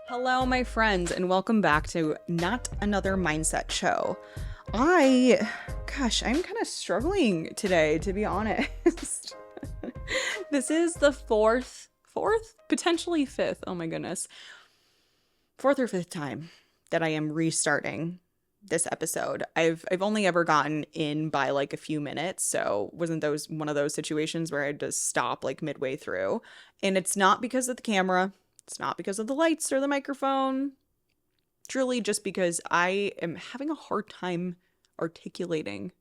Hello, my friends, and welcome back to Not Another Mindset Show. I'm kind of struggling today, to be honest. This is the fourth, potentially fifth, oh my goodness, fourth or fifth time that I am restarting this episode. I've only ever gotten in by like a few minutes, so wasn't those one of those situations where I just stop like midway through. And it's not because of the camera. It's not because of the lights or the microphone. Truly just because I am having a hard time articulating,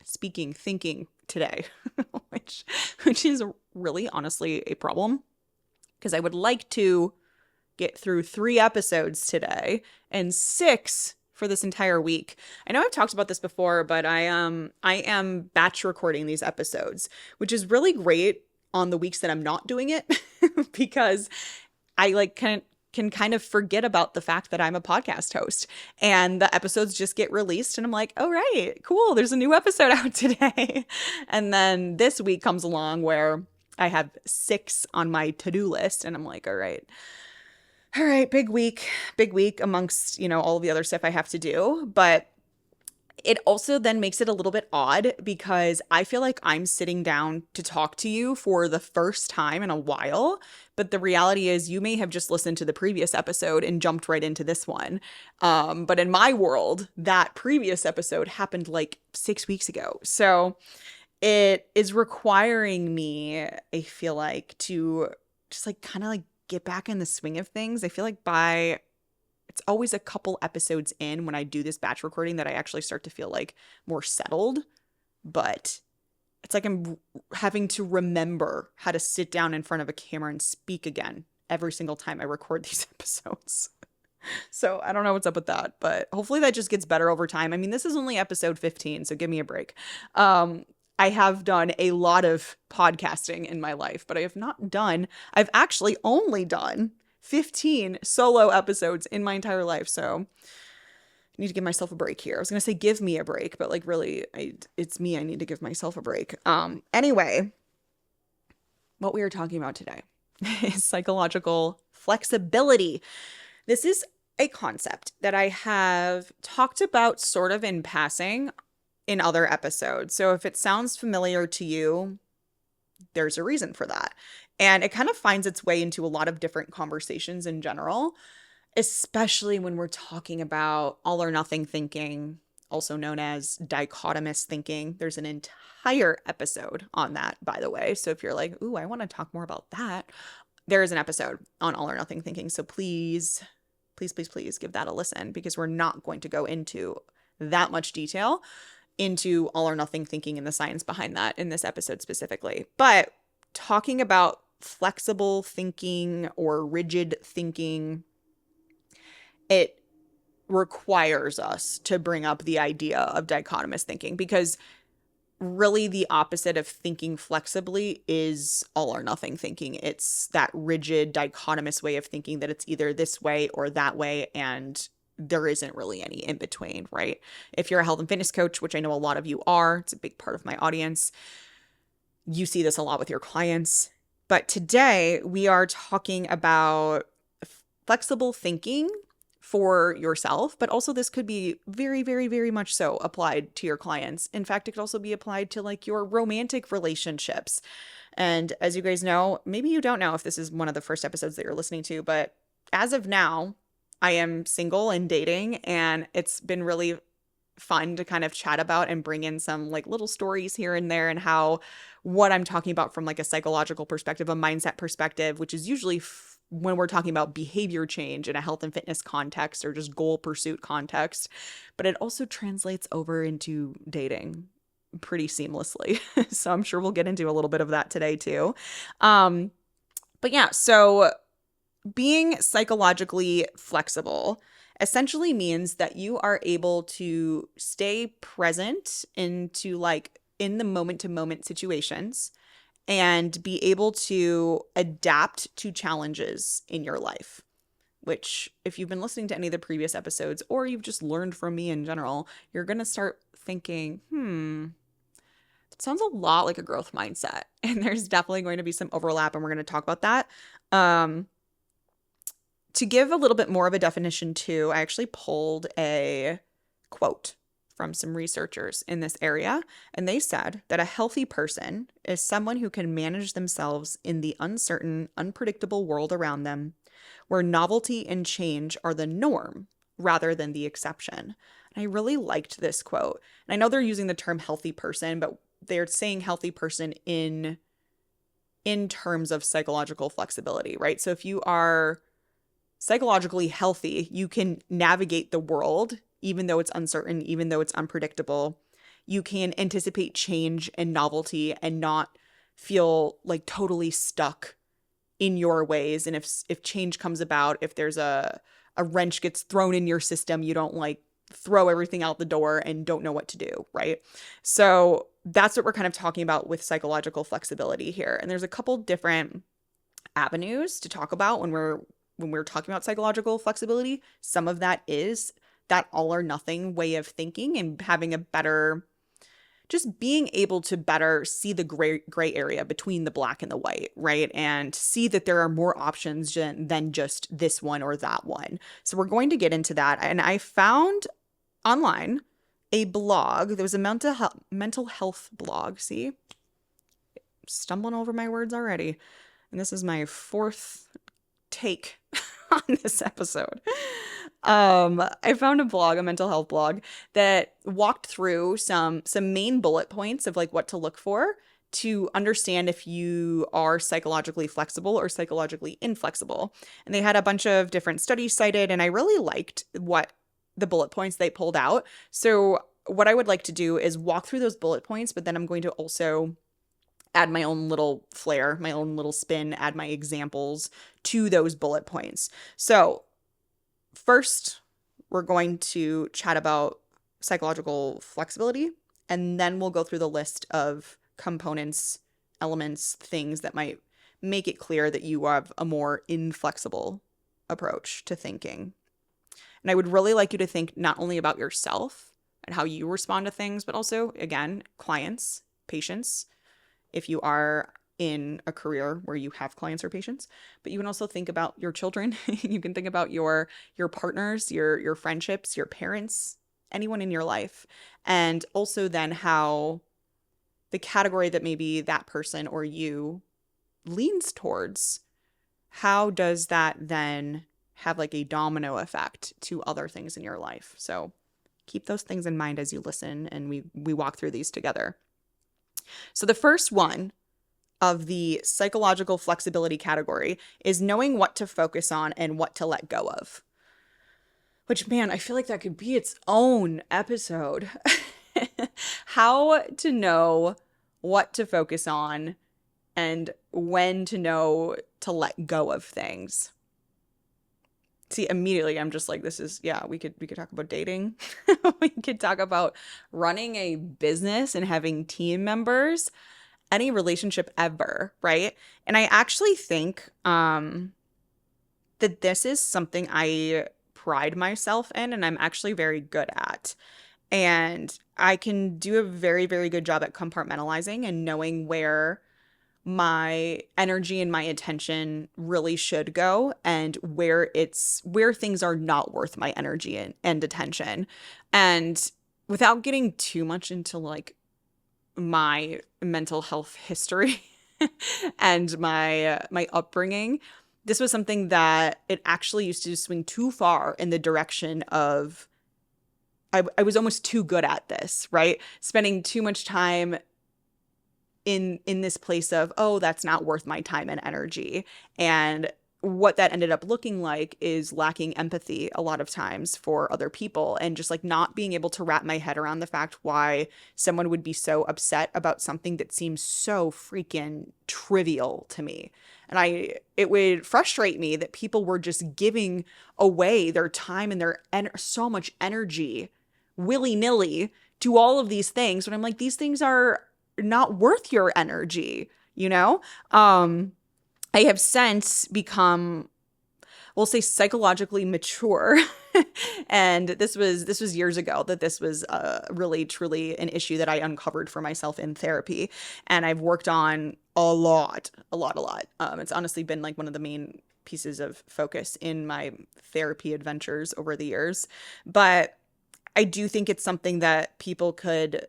speaking, thinking today, which is really honestly a problem because I would like to get through 3 episodes today and 6 for this entire week. I know I've talked about this before, but I am batch recording these episodes, which is really great on the weeks that I'm not doing it because I like can kind of forget about the fact that I'm a podcast host and the episodes just get released and I'm like, oh, right, cool. There's a new episode out today. And then this week comes along where I have 6 on my to-do list and I'm like, all right, big week amongst, all of the other stuff I have to do. But it also then makes it a little bit odd because I feel like I'm sitting down to talk to you for the first time in a while. But the reality is you may have just listened to the previous episode and jumped right into this one. But in my world, that previous episode happened like 6 weeks ago. So it is requiring me, I feel like, to just like kind of like get back in the swing of things. I feel like it's always a couple episodes in when I do this batch recording that I actually start to feel like more settled. But it's like I'm having to remember how to sit down in front of a camera and speak again every single time I record these episodes. So I don't know what's up with that, but hopefully that just gets better over time. I mean, this is only episode 15, so give me a break. I have done a lot of podcasting in my life, but I've actually only done 15 solo episodes in my entire life. So I need to give myself a break here. I was going to say give me a break, but like really it's me. I need to give myself a break. Anyway, what we are talking about today is psychological flexibility. This is a concept that I have talked about sort of in passing in other episodes. So if it sounds familiar to you, there's a reason for that. And it kind of finds its way into a lot of different conversations in general, especially when we're talking about all or nothing thinking, also known as dichotomous thinking. There's an entire episode on that, by the way. So if you're like, ooh, I want to talk more about that, there is an episode on all or nothing thinking. So please give that a listen because we're not going to go into that much detail into all or nothing thinking and the science behind that in this episode specifically. But talking about flexible thinking or rigid thinking, it requires us to bring up the idea of dichotomous thinking because really the opposite of thinking flexibly is all or nothing thinking. It's that rigid dichotomous way of thinking that it's either this way or that way, and there isn't really any in between, right? If you're a health and fitness coach, which I know a lot of you are, it's a big part of my audience, you see this a lot with your clients. But today we are talking about flexible thinking for yourself, but also this could be very, very, very much so applied to your clients. In fact, it could also be applied to like your romantic relationships. And as you guys know, maybe you don't know if this is one of the first episodes that you're listening to, but as of now, I am single and dating, and it's been really fun to kind of chat about and bring in some like little stories here and there and how what I'm talking about from like a psychological perspective, a mindset perspective, which is usually when we're talking about behavior change in a health and fitness context or just goal pursuit context, but it also translates over into dating pretty seamlessly. So I'm sure we'll get into a little bit of that today too. But yeah, so being psychologically flexible essentially means that you are able to stay present into like in the moment to moment situations and be able to adapt to challenges in your life, which if you've been listening to any of the previous episodes or you've just learned from me in general, you're going to start thinking, it sounds a lot like a growth mindset. And there's definitely going to be some overlap and we're going to talk about that. To give a little bit more of a definition too, I actually pulled a quote from some researchers in this area, and they said that a healthy person is someone who can manage themselves in the uncertain, unpredictable world around them, where novelty and change are the norm rather than the exception. And I really liked this quote. And I know they're using the term healthy person, but they're saying healthy person in terms of psychological flexibility, right? So if you are psychologically healthy, you can navigate the world, even though it's uncertain, even though it's unpredictable. You can anticipate change and novelty and not feel like totally stuck in your ways. And if change comes about, if there's a wrench gets thrown in your system, you don't like throw everything out the door and don't know what to do, right? So that's what we're kind of talking about with psychological flexibility here. And there's a couple different avenues to talk about when we're talking about psychological flexibility. Some of that is that all or nothing way of thinking and having a better, just being able to better see the gray area between the black and the white, right? And see that there are more options than just this one or that one. So we're going to get into that. And I found online a blog. There was a mental health blog. See, stumbling over my words already. And this is my fourth take on this episode. I found a blog, a mental health blog, that walked through some main bullet points of like what to look for to understand if you are psychologically flexible or psychologically inflexible. And they had a bunch of different studies cited, and I really liked what the bullet points they pulled out. So what I would like to do is walk through those bullet points, but then I'm going to also add my own little flair, my own little spin, add my examples to those bullet points. So first, we're going to chat about psychological flexibility, and then we'll go through the list of components, elements, things that might make it clear that you have a more inflexible approach to thinking. And I would really like you to think not only about yourself and how you respond to things, but also, again, clients, patients, if you are in a career where you have clients or patients, but you can also think about your children. You can think about your partners, your friendships, your parents, anyone in your life. And also then how the category that maybe that person or you leans towards, how does that then have like a domino effect to other things in your life? So keep those things in mind as you listen and we walk through these together. So the first one of the psychological flexibility category is knowing what to focus on and what to let go of. Which, man, I feel like that could be its own episode. How to know what to focus on and when to know to let go of things. See, immediately I'm just like, this is, yeah, we could talk about dating. We could talk about running a business and having team members, any relationship ever, right? And I actually think that this is something I pride myself in and I'm actually very good at. And I can do a very, very good job at compartmentalizing and knowing where my energy and my attention really should go and where things are not worth my energy and attention. And without getting too much into like my mental health history and my upbringing, this was something that it actually used to swing too far in the direction of I was almost too good at this, right? Spending too much time in this place of, oh, that's not worth my time and energy. And what that ended up looking like is lacking empathy a lot of times for other people and just like not being able to wrap my head around the fact why someone would be so upset about something that seems so freaking trivial to me. And it would frustrate me that people were just giving away their time and their so much energy willy-nilly to all of these things when I'm like, these things are not worth your energy, you know? I have since become, we'll say, psychologically mature. And this was years ago that this was really, truly an issue that I uncovered for myself in therapy. And I've worked on a lot. It's honestly been like one of the main pieces of focus in my therapy adventures over the years. But I do think it's something that people could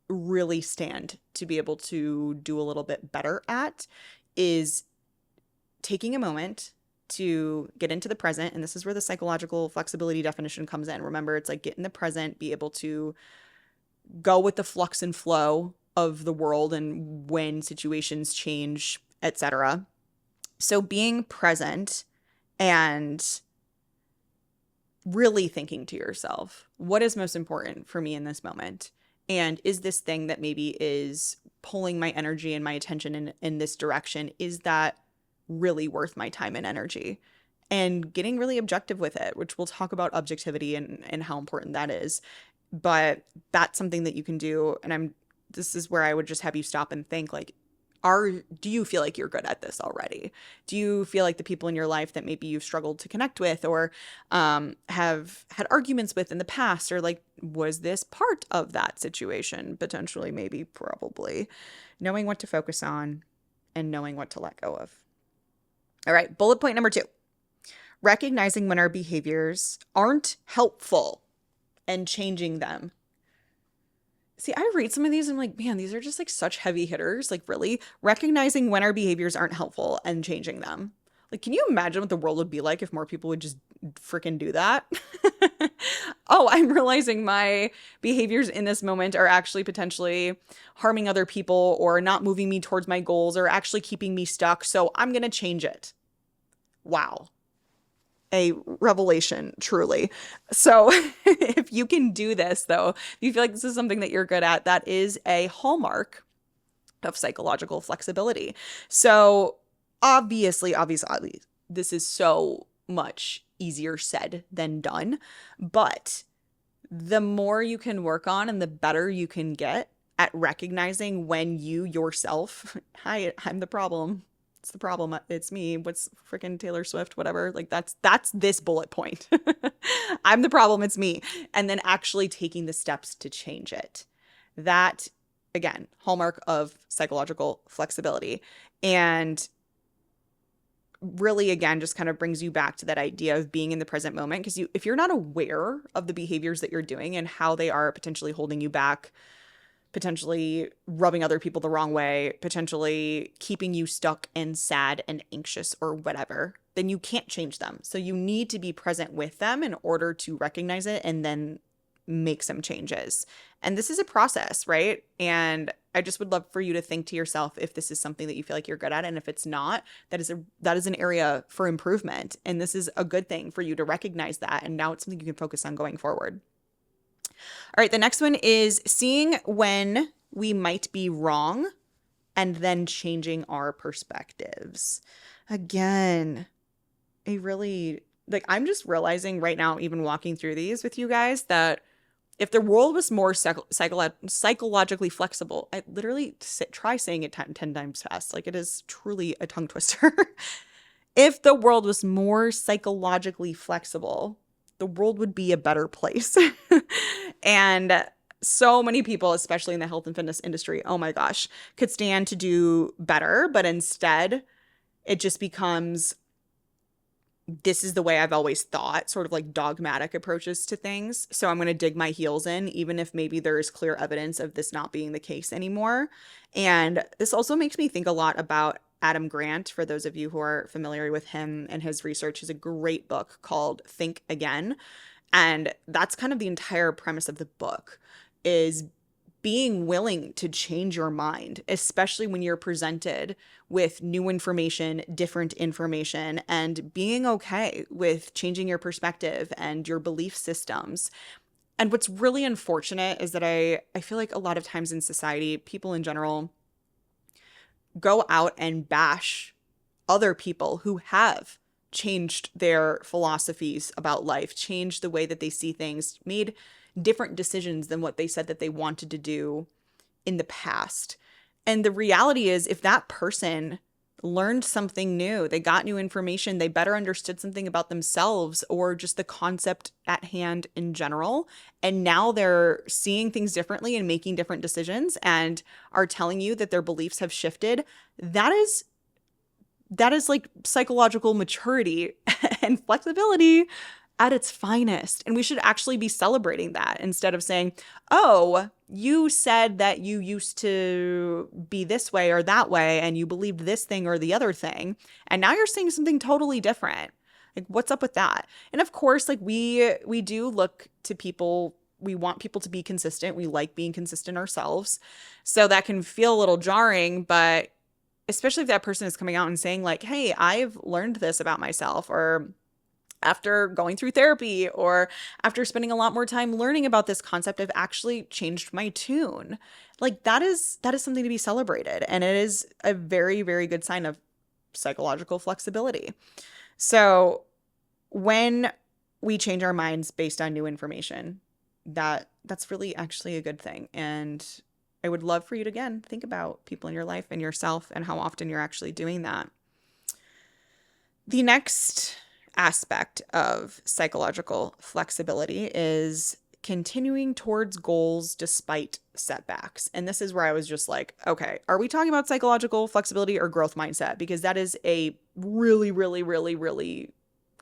really stand to be able to do a little bit better at, is taking a moment to get into the present. And this is where the psychological flexibility definition comes in. Remember, it's like get in the present, be able to go with the flux and flow of the world and when situations change, etc. So being present and really thinking to yourself, what is most important for me in this moment? And is this thing that maybe is pulling my energy and my attention in this direction, is that really worth my time and energy? And getting really objective with it, which we'll talk about objectivity and how important that is. But that's something that you can do. And this is where I would just have you stop and think, like, do you feel like you're good at this already? Do you feel like the people in your life that maybe you've struggled to connect with or have had arguments with in the past, or like, was this part of that situation? Potentially, maybe, probably. Knowing what to focus on and knowing what to let go of. All right, bullet point number 2. Recognizing when our behaviors aren't helpful and changing them. See, I read some of these and I'm like, man, these are just like such heavy hitters. Like, really? Recognizing when our behaviors aren't helpful and changing them. Like, can you imagine what the world would be like if more people would just freaking do that? Oh, I'm realizing my behaviors in this moment are actually potentially harming other people or not moving me towards my goals or actually keeping me stuck. So I'm going to change it. Wow. A revelation, truly. So if you can do this, though, if you feel like this is something that you're good at, that is a hallmark of psychological flexibility. So obviously, this is so much easier said than done. But the more you can work on and the better you can get at recognizing when you yourself, hi, I'm the problem. It's the problem. It's me. What's freaking Taylor Swift, whatever. Like that's this bullet point. I'm the problem. It's me. And then actually taking the steps to change it. That, again, hallmark of psychological flexibility. And really, again, just kind of brings you back to that idea of being in the present moment. Because if you're not aware of the behaviors that you're doing and how they are potentially holding you back, potentially rubbing other people the wrong way, potentially keeping you stuck and sad and anxious or whatever, then you can't change them. So you need to be present with them in order to recognize it and then make some changes. And this is a process, right? And I just would love for you to think to yourself if this is something that you feel like you're good at. And if it's not, that is an area for improvement. And this is a good thing for you to recognize that. And now it's something you can focus on going forward. All right, the next one is seeing when we might be wrong and then changing our perspectives. Again, I'm just realizing right now, even walking through these with you guys, that if the world was more psychologically flexible, I literally try saying it 10 times fast. Like, it is truly a tongue twister. If the world was more psychologically flexible, the world would be a better place. And so many people, especially in the health and fitness industry, oh my gosh, could stand to do better. But instead, it just becomes, this is the way I've always thought, sort of like dogmatic approaches to things. So I'm going to dig my heels in, even if maybe there is clear evidence of this not being the case anymore. And this also makes me think a lot about Adam Grant. For those of you who are familiar with him and his research, is a great book called Think Again. And that's kind of the entire premise of the book, is being willing to change your mind, especially when you're presented with new information, different information, and being okay with changing your perspective and your belief systems. And what's really unfortunate is that I feel like a lot of times in society, people in general go out and bash other people who have changed their philosophies about life, changed the way that they see things, made different decisions than what they said that they wanted to do in the past. And the reality is, if that person learned something new, they got new information, they better understood something about themselves or just the concept at hand in general, and now they're seeing things differently and making different decisions and are telling you that their beliefs have shifted, that is that is like psychological maturity and flexibility at its finest. And we should actually be celebrating that instead of saying, oh, you said that you used to be this way or that way and you believed this thing or the other thing, and now you're saying something totally different. Like, what's up with that? And of course, like we do look to people. We want people to be consistent. We like being consistent ourselves. So that can feel a little jarring, but especially if that person is coming out and saying like, hey, I've learned this about myself, or after going through therapy, or after spending a lot more time learning about this concept, I've actually changed my tune. Like, that is something to be celebrated. And it is a very, very good sign of psychological flexibility. So when we change our minds based on new information, that's really actually a good thing. And I would love for you to, again, think about people in your life and yourself and how often you're actually doing that. The next aspect of psychological flexibility is continuing towards goals despite setbacks. And this is where I was just like, okay, are we talking about psychological flexibility or growth mindset? Because that is a really, really, really, really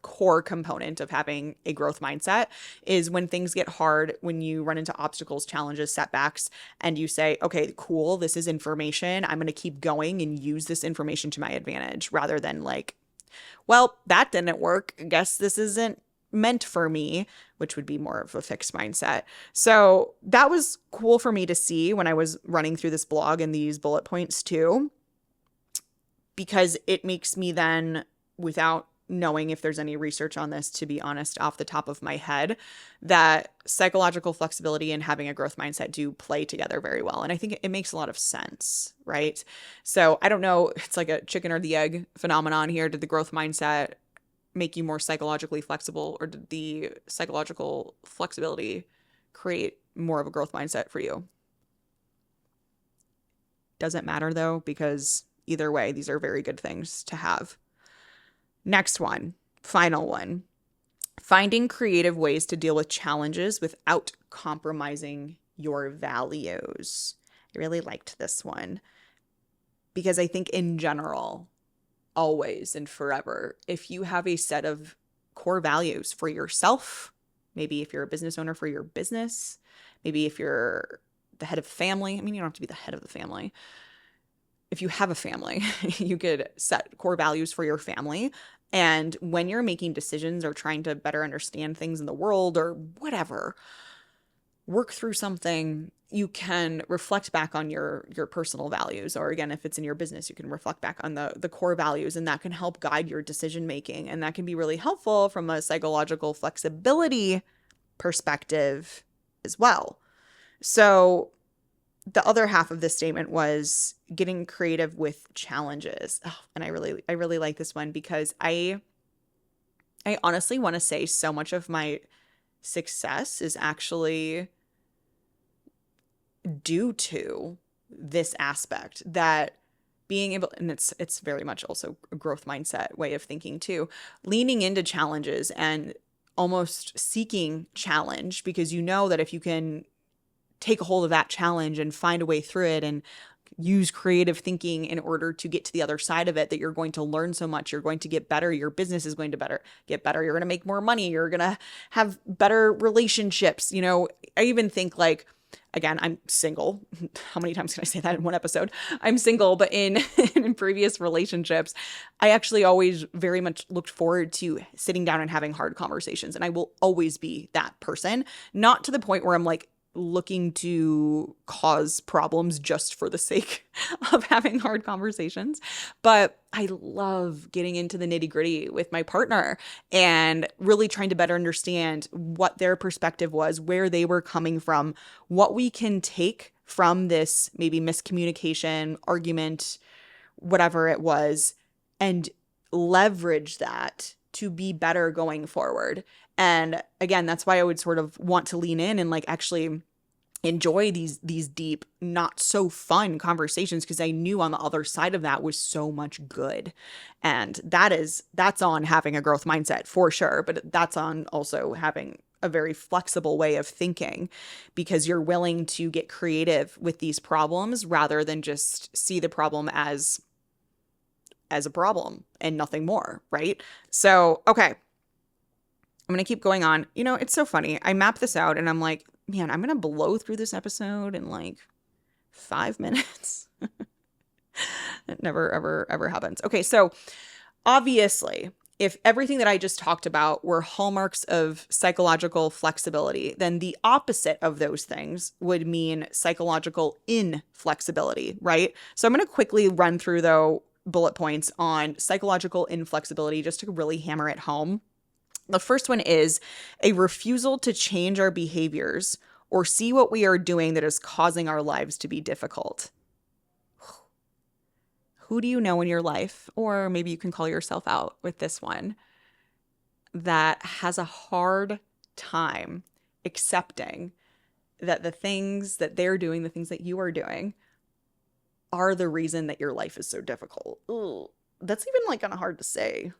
core component of having a growth mindset, is when things get hard, when you run into obstacles, challenges, setbacks, and you say, okay, cool, this is information. I'm going to keep going and use this information to my advantage, rather than like, well, that didn't work. I guess this isn't meant for me, which would be more of a fixed mindset. So that was cool for me to see when I was running through this blog and these bullet points too, because it makes me then, without knowing if there's any research on this, to be honest, off the top of my head, that psychological flexibility and having a growth mindset do play together very well. And I think it makes a lot of sense, right? So I don't know, it's like a chicken or the egg phenomenon here. Did the growth mindset make you more psychologically flexible, or did the psychological flexibility create more of a growth mindset for you? Doesn't matter though, because either way, these are very good things to have. Next one, final one, finding creative ways to deal with challenges without compromising your values. I really liked this one because I think in general, always and forever, if you have a set of core values for yourself, maybe if you're a business owner for your business, maybe if you're the head of family, I mean, you don't have to be the head of the family. If you have a family, you could set core values for your family. And when you're making decisions or trying to better understand things in the world or whatever, work through something, you can reflect back on your personal values. Or again, if it's in your business, you can reflect back on the core values, and that can help guide your decision making. And that can be really helpful from a psychological flexibility perspective as well. So the other half of this statement was getting creative with challenges. Oh, and I really like this one because I honestly want to say so much of my success is actually due to this aspect, that being able, and it's very much also a growth mindset way of thinking too, leaning into challenges and almost seeking challenge, because you know that if you can take a hold of that challenge and find a way through it and use creative thinking in order to get to the other side of it, that you're going to learn so much, you're going to get better, your business is going to get better, you're going to make more money, you're going to have better relationships. You know, I even think like, again, I'm single. How many times can I say that in one episode? I'm single, but in previous relationships, I actually always very much looked forward to sitting down and having hard conversations. And I will always be that person, not to the point where I'm like looking to cause problems just for the sake of having hard conversations. But I love getting into the nitty-gritty with my partner and really trying to better understand what their perspective was, where they were coming from, what we can take from this maybe miscommunication, argument, whatever it was, and leverage that to be better going forward. And again, that's why I would sort of want to lean in and like actually enjoy these deep, not so fun conversations, because I knew on the other side of that was so much good. And that's on having a growth mindset for sure, but that's on also having a very flexible way of thinking, because you're willing to get creative with these problems rather than just see the problem as as a problem and nothing more, right? So, okay, I'm going to keep going on. You know, it's so funny. I map this out and I'm like, man, I'm going to blow through this episode in like 5 minutes. It never, ever, ever happens. Okay, so obviously, if everything that I just talked about were hallmarks of psychological flexibility, then the opposite of those things would mean psychological inflexibility, right? So I'm going to quickly run through, though, bullet points on psychological inflexibility just to really hammer it home. The first one is a refusal to change our behaviors or see what we are doing that is causing our lives to be difficult. Who do you know in your life, or maybe you can call yourself out with this one, that has a hard time accepting that the things that they're doing, the things that you are doing, are the reason that your life is so difficult? Ooh, that's even like kind of hard to say,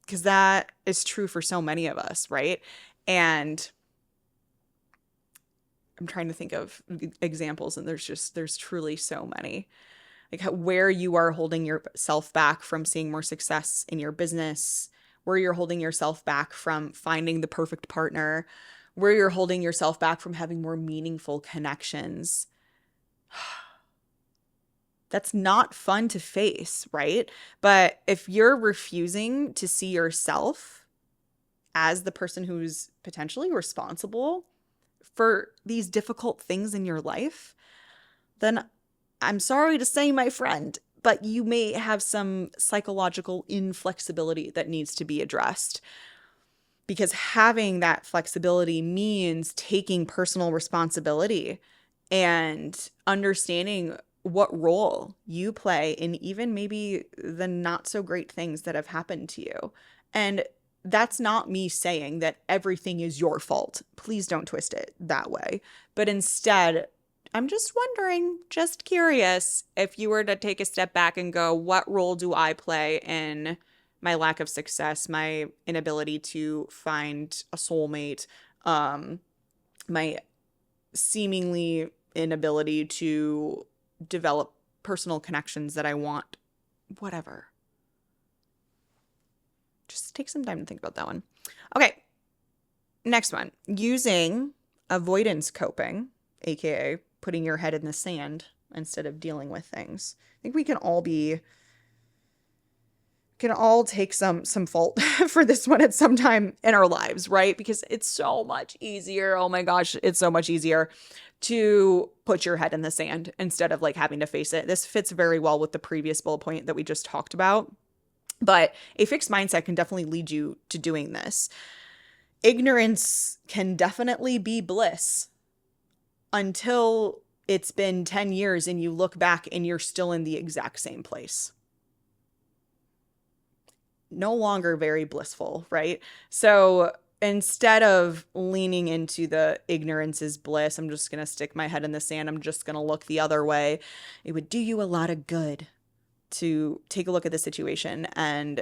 because that is true for so many of us, right? And I'm trying to think of examples, and there's truly so many. Like where you are holding yourself back from seeing more success in your business, where you're holding yourself back from finding the perfect partner, where you're holding yourself back from having more meaningful connections. That's not fun to face, right? But if you're refusing to see yourself as the person who's potentially responsible for these difficult things in your life, then I'm sorry to say, my friend, but you may have some psychological inflexibility that needs to be addressed. Because having that flexibility means taking personal responsibility and understanding what role you play in even maybe the not so great things that have happened to you. And that's not me saying that everything is your fault. Please don't twist it that way. But instead, I'm just wondering, just curious, if you were to take a step back and go, what role do I play in my lack of success, my inability to find a soulmate, my seemingly inability to develop personal connections that I want, whatever. Just take some time to think about that one. Okay, next one. Using avoidance coping, aka putting your head in the sand instead of dealing with things. I think we can all take some fault for this one at some time in our lives, right? Because it's so much easier. Oh my gosh, it's so much easier to put your head in the sand instead of like having to face it. This fits very well with the previous bullet point that we just talked about. But a fixed mindset can definitely lead you to doing this. Ignorance can definitely be bliss until it's been 10 years and you look back and you're still in the exact same place. No longer very blissful, right? So instead of leaning into the ignorance is bliss, I'm just going to stick my head in the sand, I'm just going to look the other way. It would do you a lot of good to take a look at the situation and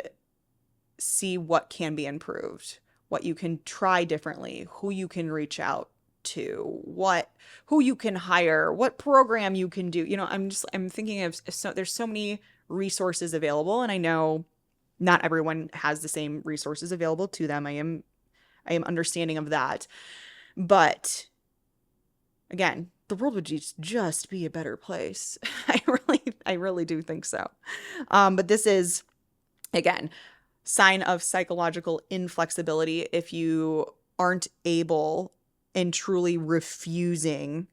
see what can be improved, what you can try differently, who you can reach out to, who you can hire, what program you can do. You know, I'm thinking of, there's so many resources available, and I know not everyone has the same resources available to them. I am understanding of that. But again, the world would just be a better place. I really do think so. But this is, again, sign of psychological inflexibility if you aren't able and truly refusing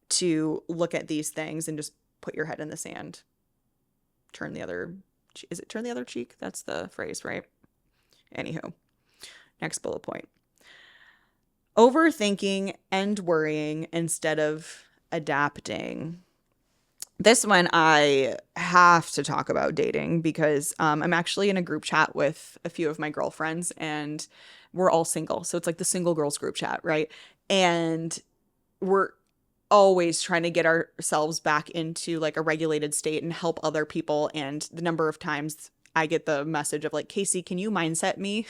to look at these things and just put your head in the sand. Turn the other cheek? That's the phrase, right? Anywho, next bullet point. Overthinking and worrying instead of adapting. This one I have to talk about dating because I'm actually in a group chat with a few of my girlfriends and we're all single. So it's like the single girls group chat, right? And we're always trying to get ourselves back into like a regulated state and help other people. And the number of times I get the message of like, Kasey, can you mindset me?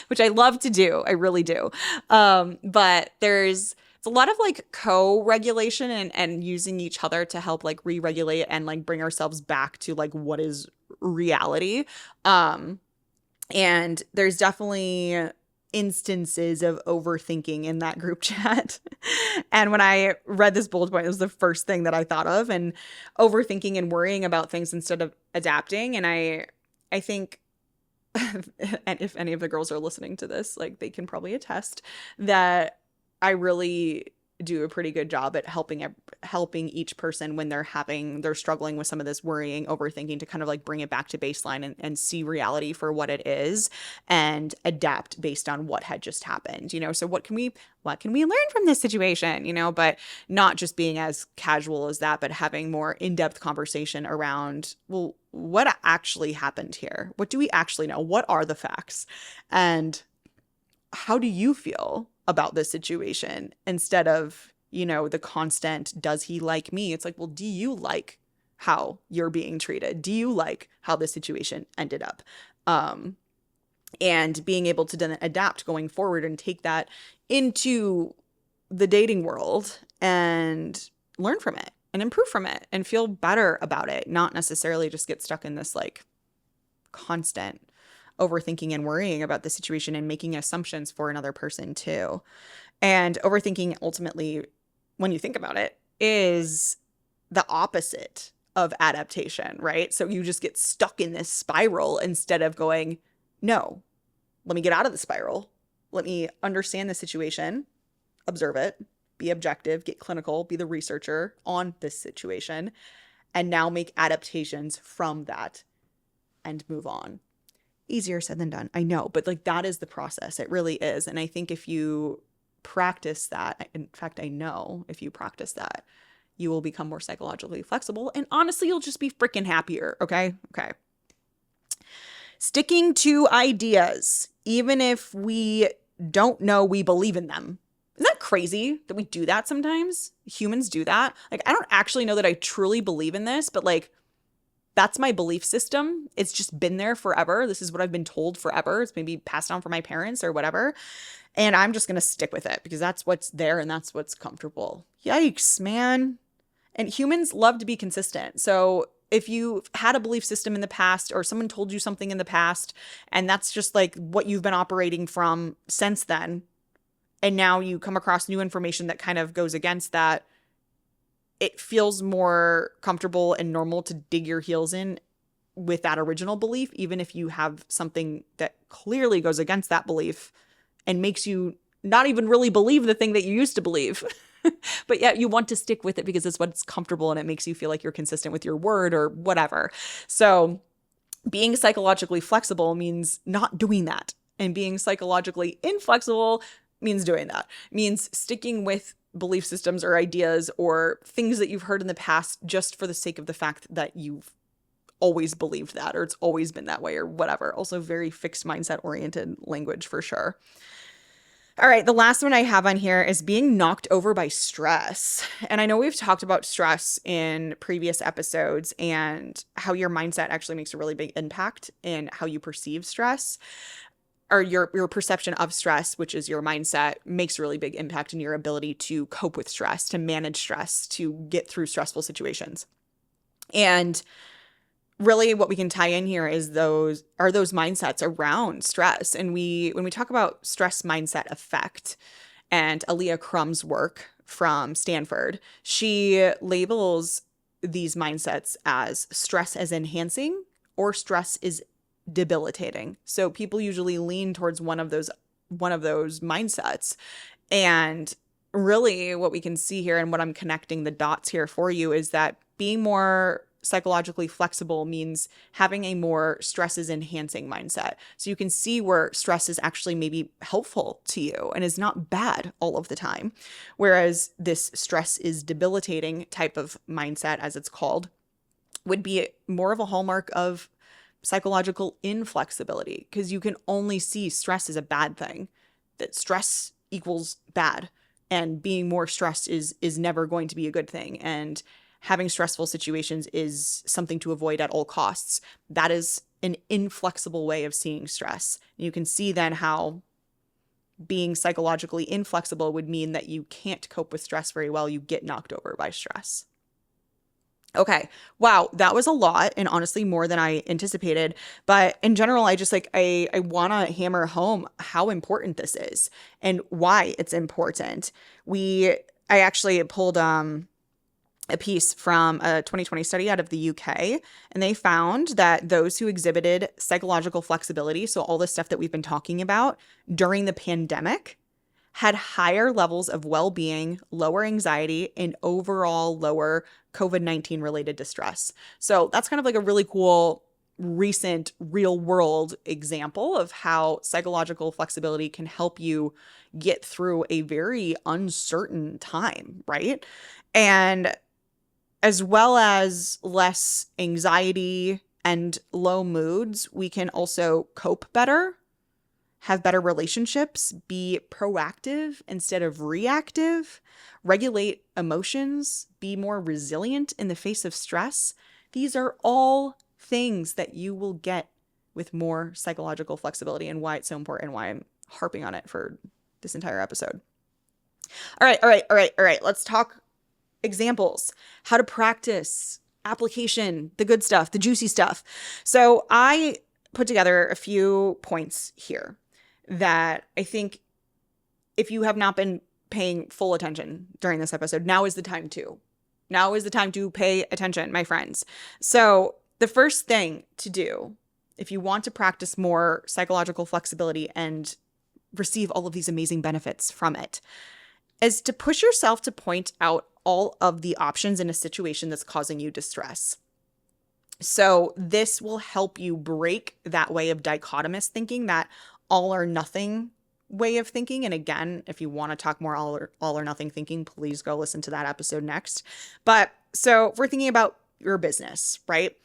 Which I love to do. I really do. But it's a lot of like co-regulation and using each other to help like re-regulate and like bring ourselves back to like what is reality. And there's definitely instances of overthinking in that group chat. And when I read this bullet point, it was the first thing that I thought of, and overthinking and worrying about things instead of adapting. And I think and if any of the girls are listening to this, like they can probably attest that I really do a pretty good job at helping each person when they're struggling with some of this worrying, overthinking, to kind of like bring it back to baseline and see reality for what it is and adapt based on what had just happened, you know? So what can we learn from this situation, you know, but not just being as casual as that, but having more in-depth conversation around, well, what actually happened here? What do we actually know? What are the facts? And how do you feel about this situation, instead of, you know, the constant, does he like me? It's like, well, do you like how you're being treated? Do you like how the situation ended up? And being able to then adapt going forward and take that into the dating world and learn from it and improve from it and feel better about it, not necessarily just get stuck in this like constant overthinking and worrying about the situation and making assumptions for another person too. And overthinking ultimately, when you think about it, is the opposite of adaptation, right? So you just get stuck in this spiral instead of going, no, let me get out of the spiral. Let me understand the situation, observe it, be objective, get clinical, be the researcher on this situation, and now make adaptations from that and move on. Easier said than done, I know, but like that is the process. It really is. And I think if you practice that, in fact, I know if you practice that, you will become more psychologically flexible, and honestly, you'll just be freaking happier. Okay. Sticking to ideas, even if we don't know we believe in them. Isn't that crazy that we do that sometimes? Humans do that. Like, I don't actually know that I truly believe in this, but like, that's my belief system. It's just been there forever. This is what I've been told forever. It's maybe passed down from my parents or whatever. And I'm just going to stick with it because that's what's there and that's what's comfortable. Yikes, man. And humans love to be consistent. So if you've had a belief system in the past, or someone told you something in the past, and that's just like what you've been operating from since then, and now you come across new information that kind of goes against that, it feels more comfortable and normal to dig your heels in with that original belief, even if you have something that clearly goes against that belief and makes you not even really believe the thing that you used to believe. But yet you want to stick with it because it's what's comfortable and it makes you feel like you're consistent with your word or whatever. So being psychologically flexible means not doing that. And being psychologically inflexible means doing that. It means sticking with belief systems or ideas or things that you've heard in the past just for the sake of the fact that you've always believed that, or it's always been that way, or whatever. Also very fixed mindset oriented language for sure. All right, the last one I have on here is being knocked over by stress. And I know we've talked about stress in previous episodes and how your mindset actually makes a really big impact in how you perceive stress, or your perception of stress, which is your mindset, makes a really big impact in your ability to cope with stress, to manage stress, to get through stressful situations. And really what we can tie in here is those mindsets around stress. And when we talk about stress mindset effect and Aaliyah Crumb's work from Stanford, she labels these mindsets as stress as enhancing or stress is debilitating. So people usually lean towards one of those mindsets. And really what we can see here, and what I'm connecting the dots here for you, is that being more psychologically flexible means having a more stress is enhancing mindset. So you can see where stress is actually maybe helpful to you and is not bad all of the time. Whereas this stress is debilitating type of mindset, as it's called, would be more of a hallmark of psychological inflexibility, because you can only see stress as a bad thing, that stress equals bad, and being more stressed is never going to be a good thing, and having stressful situations is something to avoid at all costs. That is an inflexible way of seeing stress. And you can see then how being psychologically inflexible would mean that you can't cope with stress very well. You get knocked over by stress. Okay. Wow. That was a lot, and honestly more than I anticipated. But in general, I just I want to hammer home how important this is and why it's important. I actually pulled a piece from a 2020 study out of the UK, and they found that those who exhibited psychological flexibility, so all the stuff that we've been talking about during the pandemic, had higher levels of well-being, lower anxiety, and overall lower COVID-19 related distress. So that's kind of like a really cool recent real world example of how psychological flexibility can help you get through a very uncertain time, right? And as well as less anxiety and low moods, we can also cope better, have better relationships, be proactive instead of reactive, regulate emotions, be more resilient in the face of stress. These are all things that you will get with more psychological flexibility, and why it's so important, why I'm harping on it for this entire episode. All right. Let's talk examples, how to practice, application, the good stuff, the juicy stuff. So I put together a few points here that I think if you have not been paying full attention during this episode, now is the time to. Now is the time to pay attention, my friends. So the first thing to do, if you want to practice more psychological flexibility and receive all of these amazing benefits from it, is to push yourself to point out all of the options in a situation that's causing you distress. So this will help you break that way of dichotomous thinking, that all or nothing way of thinking. And again, if you want to talk more all or nothing thinking, please go listen to that episode next. But so if we're thinking about your business, right?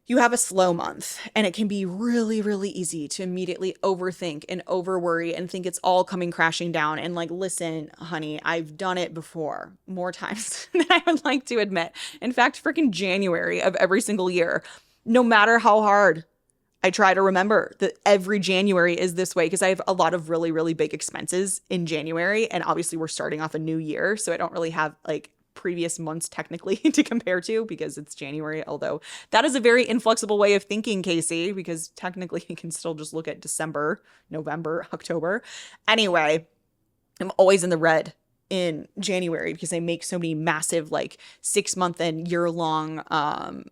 You have a slow month, and it can be really, really easy to immediately overthink and overworry and think it's all coming crashing down. And listen, honey, I've done it before more times than I would like to admit. In fact, freaking January of every single year, no matter how hard I try to remember that every January is this way, because I have a lot of really, really big expenses in January. And obviously we're starting off a new year, so I don't really have previous months technically to compare to because it's January, although that is a very inflexible way of thinking, Kasey, because technically you can still just look at December, November, October. Anyway, I'm always in the red in January because I make so many massive 6-month and year-long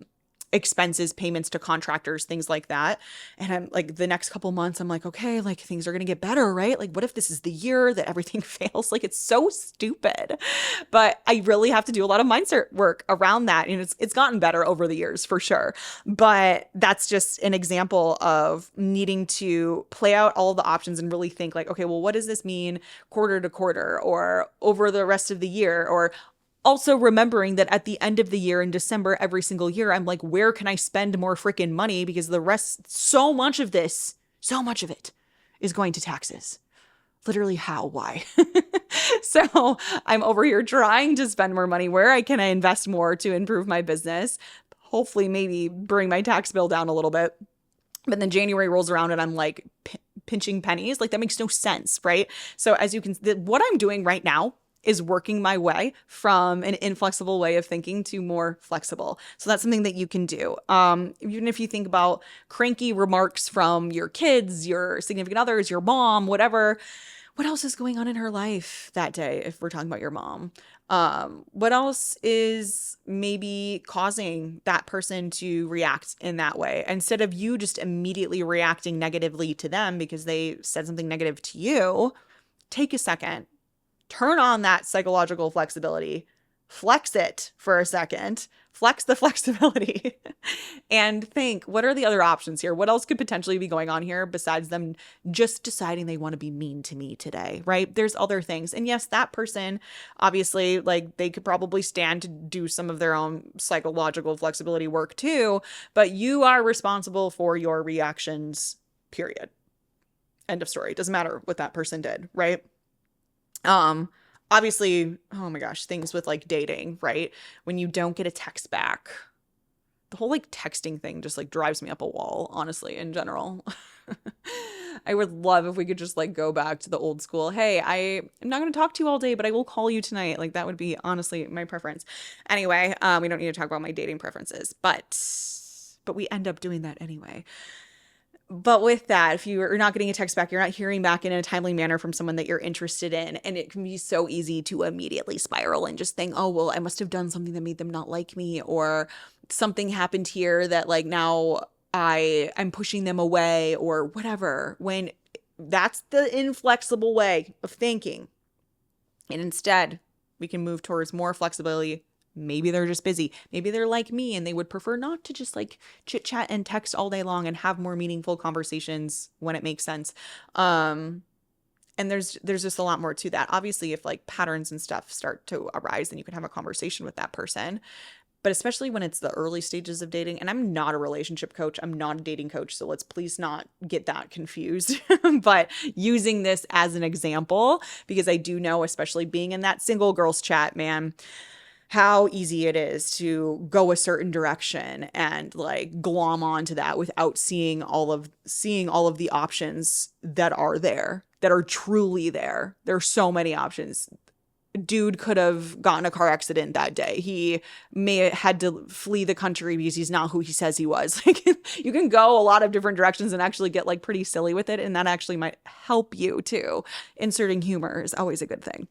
expenses, payments to contractors, things like that. And I'm the next couple months, I'm like, okay, things are going to get better, right? What if this is the year that everything fails? It's so stupid, but I really have to do a lot of mindset work around that. And it's gotten better over the years for sure. But that's just an example of needing to play out all the options and really think okay, well, what does this mean quarter to quarter or over the rest of the year? Or also remembering that at the end of the year in December, every single year, I'm where can I spend more freaking money? Because the rest, so much of it is going to taxes. Literally how, why? So I'm over here trying to spend more money. Where can I invest more to improve my business? Hopefully maybe bring my tax bill down a little bit. But then January rolls around and I'm pinching pennies. That makes no sense, right? So as you can, what I'm doing right now is working my way from an inflexible way of thinking to more flexible. So that's something that you can do. Even if you think about cranky remarks from your kids, your significant others, your mom, whatever, what else is going on in her life that day? If we're talking about your mom, what else is maybe causing that person to react in that way? Instead of you just immediately reacting negatively to them because they said something negative to you, take a second. Turn on that psychological flexibility, flex it for a second, flex the flexibility, and think, what are the other options here? What else could potentially be going on here besides them just deciding they want to be mean to me today, right? There's other things. And yes, that person, obviously, they could probably stand to do some of their own psychological flexibility work too, but you are responsible for your reactions, period. End of story. Doesn't matter what that person did, right? Obviously, oh my gosh, things with dating, right? When you don't get a text back, the whole texting thing just drives me up a wall, honestly, in general. I would love if we could just like go back to the old school. Hey, I am not going to talk to you all day, but I will call you tonight. Like that would be honestly my preference. Anyway, we don't need to talk about my dating preferences, but we end up doing that anyway. But with that, if you're not getting a text back, you're not hearing back in a timely manner from someone that you're interested in, and it can be so easy to immediately spiral and just think, oh, well, I must have done something that made them not like me, or something happened here that like now I'm pushing them away or whatever, when that's the inflexible way of thinking. And instead, we can move towards more flexibility. Maybe they're just busy. Maybe they're like me and they would prefer not to just like chit chat and text all day long and have more meaningful conversations when it makes sense. And there's just a lot more to that. Obviously, if like patterns and stuff start to arise, then you can have a conversation with that person. But especially when it's the early stages of dating, and I'm not a relationship coach, I'm not a dating coach, so let's please not get that confused. But using this as an example, because I do know, especially being in that single girls chat, man, how easy it is to go a certain direction and like glom onto that without seeing all of the options that are there, that are truly there. There are so many options. Dude could have gotten a car accident that day. He may have had to flee the country because he's not who he says he was. Like, you can go a lot of different directions and actually get like pretty silly with it. And that actually might help you too. Inserting humor is always a good thing.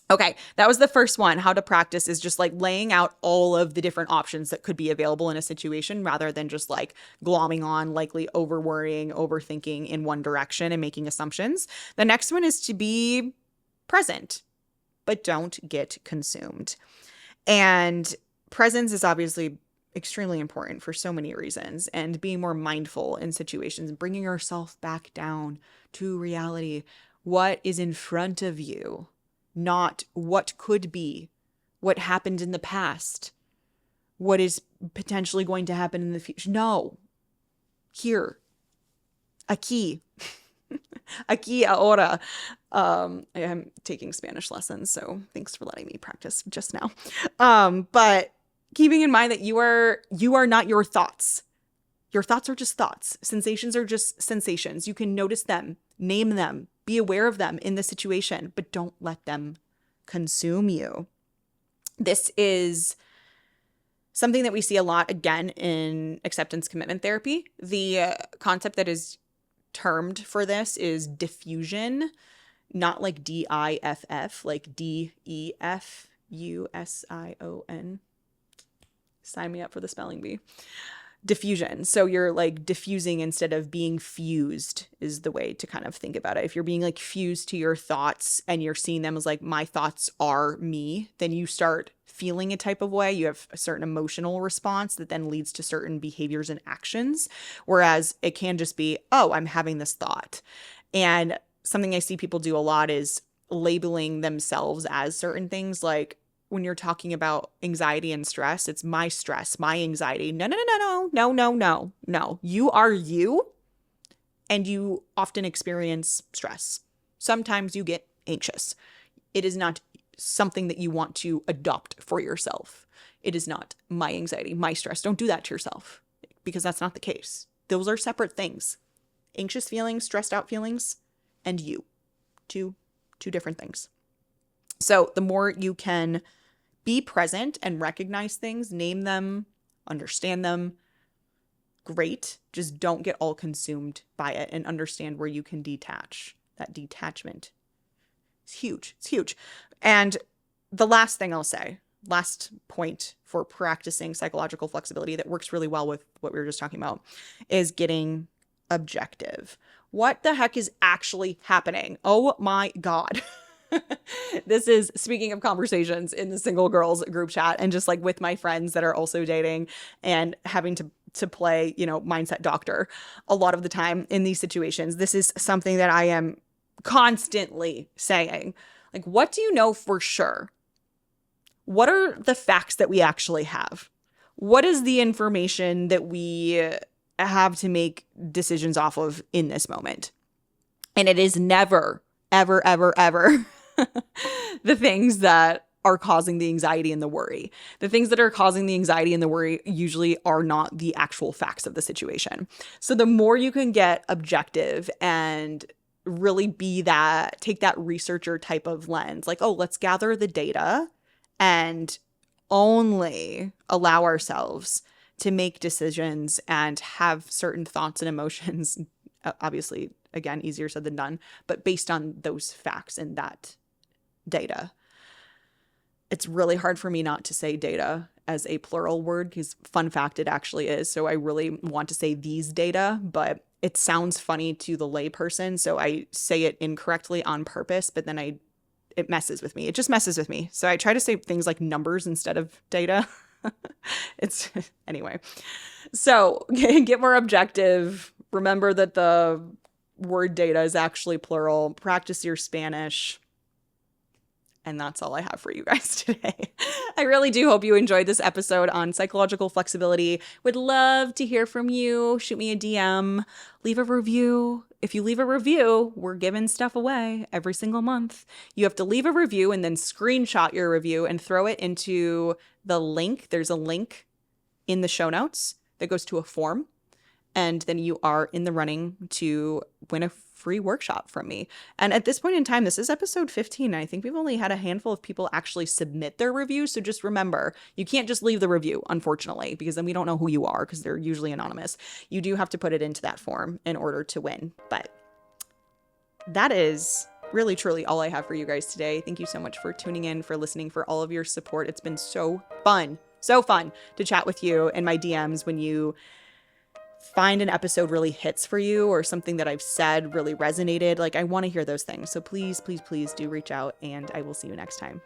Okay, that was the first one. How to practice is just like laying out all of the different options that could be available in a situation rather than just like glomming on, likely over worrying, overthinking in one direction and making assumptions. The next one is to be present, but don't get consumed. And presence is obviously extremely important for so many reasons, and being more mindful in situations, bringing yourself back down to reality. What is in front of you? Not what could be, what happened in the past, what is potentially going to happen in the future. No. Here. Aquí. Aquí ahora. I am taking Spanish lessons, so thanks for letting me practice just now. But keeping in mind that you are not your thoughts. Your thoughts are just thoughts. Sensations are just sensations. You can notice them, name them, be aware of them in the situation, but don't let them consume you. This is something that we see a lot again in acceptance commitment therapy. The concept that is termed for this is diffusion, not like DIFF, like DEFUSION. Sign me up for the spelling bee. Diffusion. So you're like diffusing instead of being fused is the way to kind of think about it. If you're being like fused to your thoughts and you're seeing them as like, my thoughts are me, then you start feeling a type of way. You have a certain emotional response that then leads to certain behaviors and actions. Whereas it can just be, oh, I'm having this thought. And something I see people do a lot is labeling themselves as certain things, like when you're talking about anxiety and stress, it's my stress, my anxiety. No. You are you, and you often experience stress. Sometimes you get anxious. It is not something that you want to adopt for yourself. It is not my anxiety, my stress. Don't do that to yourself, because that's not the case. Those are separate things. Anxious feelings, stressed out feelings, and you. Two different things. So the more you can be present and recognize things, name them, understand them, great. Just don't get all consumed by it, and understand where you can detach. That detachment is huge. It's huge. And the last thing I'll say, last point for practicing psychological flexibility that works really well with what we were just talking about, is getting objective. What the heck is actually happening? Oh my God. This is, speaking of conversations in the single girls group chat and just like with my friends that are also dating and having to play, mindset doctor a lot of the time in these situations. This is something that I am constantly saying. Like, what do you know for sure? What are the facts that we actually have? What is the information that we have to make decisions off of in this moment? And it is never, ever, ever, ever the things that are causing the anxiety and the worry. The things that are causing the anxiety and the worry usually are not the actual facts of the situation. So the more you can get objective and really take that researcher type of lens, like, oh, let's gather the data and only allow ourselves to make decisions and have certain thoughts and emotions, obviously, again, easier said than done, but based on those facts and that data. It's really hard for me not to say data as a plural word because, fun fact, it actually is. So I really want to say these data, but it sounds funny to the layperson. So I say it incorrectly on purpose, but then it messes with me. It just messes with me. So I try to say things like numbers instead of data. Anyway. So get more objective. Remember that the word data is actually plural. Practice your Spanish. And that's all I have for you guys today. I really do hope you enjoyed this episode on psychological flexibility. Would love to hear from you. Shoot me a DM. Leave a review. If you leave a review, we're giving stuff away every single month. You have to leave a review and then screenshot your review and throw it into the link. There's a link in the show notes that goes to a form. And then you are in the running to win a free workshop from me. And at this point in time, this is episode 15. I think we've only had a handful of people actually submit their reviews. So just remember, you can't just leave the review, unfortunately, because then we don't know who you are because they're usually anonymous. You do have to put it into that form in order to win. But that is really, truly all I have for you guys today. Thank you so much for tuning in, for listening, for all of your support. It's been so fun to chat with you in my DMs when you find an episode really hits for you or something that I've said really resonated. Like, I want to hear those things. So please, please, please do reach out, and I will see you next time.